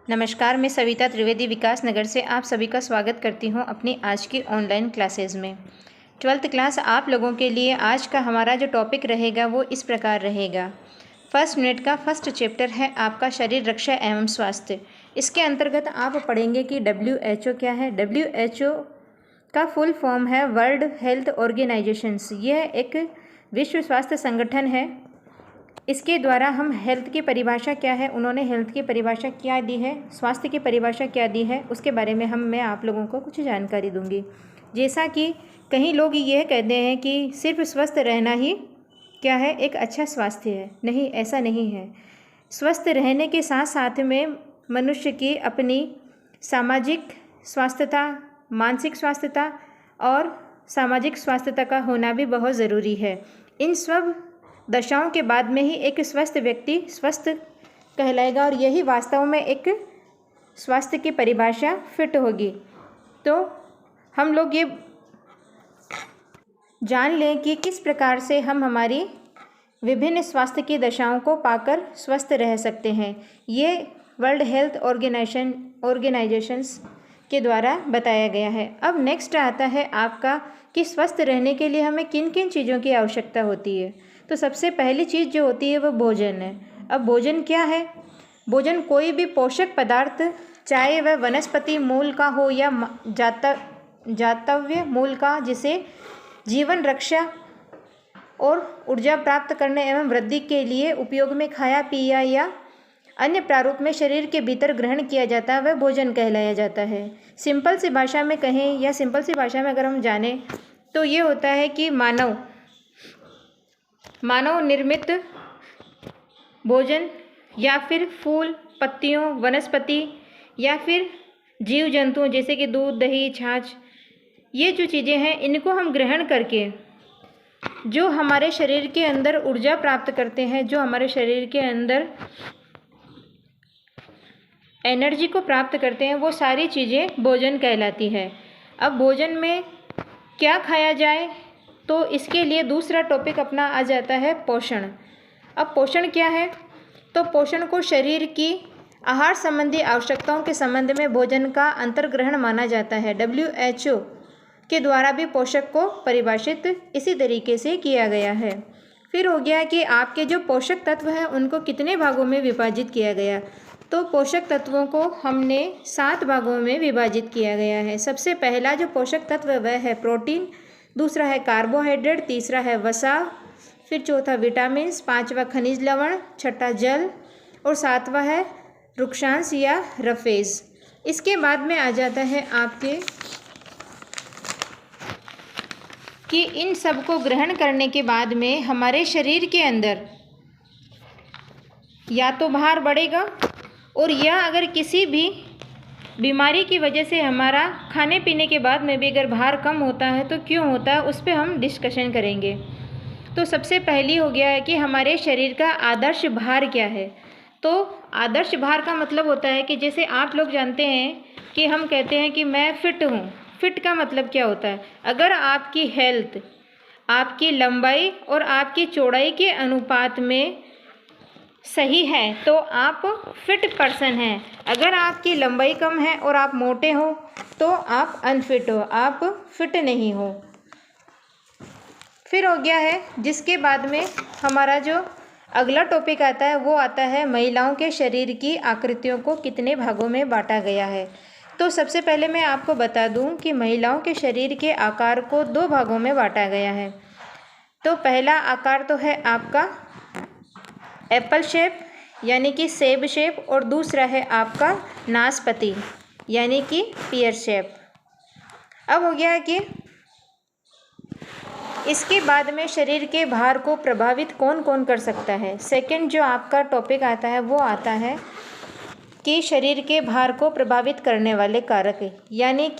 नमस्कार, मैं सविता त्रिवेदी विकास नगर से आप सभी का स्वागत करती हूं अपनी आज की ऑनलाइन क्लासेस में। 12th क्लास आप लोगों के लिए आज का हमारा जो टॉपिक रहेगा वो इस प्रकार रहेगा। फर्स्ट यूनिट का फर्स्ट चैप्टर है आपका शरीर रक्षा एवं स्वास्थ्य। इसके अंतर्गत आप पढ़ेंगे कि WHO क्या है। WHO का फुल फॉर्म है वर्ल्ड हेल्थ ऑर्गेनाइजेशंस। यह एक विश्व स्वास्थ्य संगठन है। इसके द्वारा हम हेल्थ की परिभाषा क्या है, उन्होंने हेल्थ की परिभाषा क्या दी है, स्वास्थ्य की परिभाषा क्या दी है, उसके बारे में मैं आप लोगों को कुछ जानकारी दूंगी। जैसा कि कई लोग यह कहते हैं कि सिर्फ स्वस्थ रहना ही क्या है, एक अच्छा स्वास्थ्य है। नहीं, ऐसा नहीं है। स्वस्थ रहने के साथ साथ में मनुष्य की अपनी सामाजिक स्वास्थ्यता, मानसिक स्वास्थ्यता और सामाजिक स्वास्थ्यता का होना भी बहुत ज़रूरी है। इन सब दशाओं के बाद में ही एक स्वस्थ व्यक्ति स्वस्थ कहलाएगा और यही वास्तव में एक स्वास्थ्य की परिभाषा फिट होगी। तो हम लोग ये जान लें कि किस प्रकार से हम हमारी विभिन्न स्वास्थ्य की दशाओं को पाकर स्वस्थ रह सकते हैं। ये वर्ल्ड हेल्थ ऑर्गेनाइजेशंस के द्वारा बताया गया है। अब नेक्स्ट आता है आपका कि स्वस्थ रहने के लिए हमें किन किन चीज़ों की आवश्यकता होती है। तो सबसे पहली चीज़ जो होती है वो भोजन है। अब भोजन क्या है? भोजन कोई भी पोषक पदार्थ, चाहे वह वनस्पति मूल का हो या जातव्य मूल का, जिसे जीवन रक्षा और ऊर्जा प्राप्त करने एवं वृद्धि के लिए उपयोग में खाया पिया या अन्य प्रारूप में शरीर के भीतर ग्रहण किया जाता है, वह भोजन कहलाया जाता है। सिंपल सी भाषा में कहें या सिंपल सी भाषा में अगर हम जानें तो ये होता है कि मानव निर्मित भोजन या फिर फूल पत्तियों, वनस्पति या फिर जीव जंतुओं जैसे कि दूध, दही, छाछ, ये जो चीज़ें हैं इनको हम ग्रहण करके जो हमारे शरीर के अंदर ऊर्जा प्राप्त करते हैं, जो हमारे शरीर के अंदर एनर्जी को प्राप्त करते हैं, वो सारी चीज़ें भोजन कहलाती है। अब भोजन में क्या खाया जाए, तो इसके लिए दूसरा टॉपिक अपना आ जाता है पोषण। अब पोषण क्या है? तो पोषण को शरीर की आहार संबंधी आवश्यकताओं के संबंध में भोजन का अंतर्ग्रहण माना जाता है। WHO के द्वारा भी पोषक को परिभाषित इसी तरीके से किया गया है। फिर हो गया कि आपके जो पोषक तत्व हैं उनको कितने भागों में विभाजित किया गया। तो पोषक तत्वों को हमने 7 भागों में विभाजित किया गया है। सबसे पहला जो पोषक तत्व वह है प्रोटीन, दूसरा है कार्बोहाइड्रेट, तीसरा है वसा, फिर चौथा विटामिन्स, पांचवा खनिज लवण, छठा जल और सातवां है रुक्षांश या रफेज। इसके बाद में आ जाता है आपके कि इन सब को ग्रहण करने के बाद में हमारे शरीर के अंदर या तो भार बढ़ेगा और या अगर किसी भी बीमारी की वजह से हमारा खाने पीने के बाद में भी अगर भार कम होता है तो क्यों होता है, उस पर हम डिस्कशन करेंगे। तो सबसे पहली हो गया है कि हमारे शरीर का आदर्श भार क्या है। तो आदर्श भार का मतलब होता है कि जैसे आप लोग जानते हैं कि हम कहते हैं कि मैं फिट हूँ। फिट का मतलब क्या होता है? अगर आपकी हेल्थ आपकी लंबाई और आपकी चौड़ाई के अनुपात में सही है तो आप फिट पर्सन हैं। अगर आपकी लंबाई कम है और आप मोटे हो तो आप अनफिट हो, आप फिट नहीं हो। फिर हो गया है जिसके बाद में हमारा जो अगला टॉपिक आता है वो आता है महिलाओं के शरीर की आकृतियों को कितने भागों में बांटा गया है। तो सबसे पहले मैं आपको बता दूं कि महिलाओं के शरीर के आकार को 2 भागों में बांटा गया है। तो पहला आकार तो है आपका एप्पल शेप यानी कि सेब शेप, और दूसरा है आपका नाशपाती यानी कि पीयर शेप। अब हो गया कि इसके बाद में शरीर के भार को प्रभावित कौन कौन कर सकता है। सेकंड जो आपका टॉपिक आता है वो आता है कि शरीर के भार को प्रभावित करने वाले कारक, यानी कि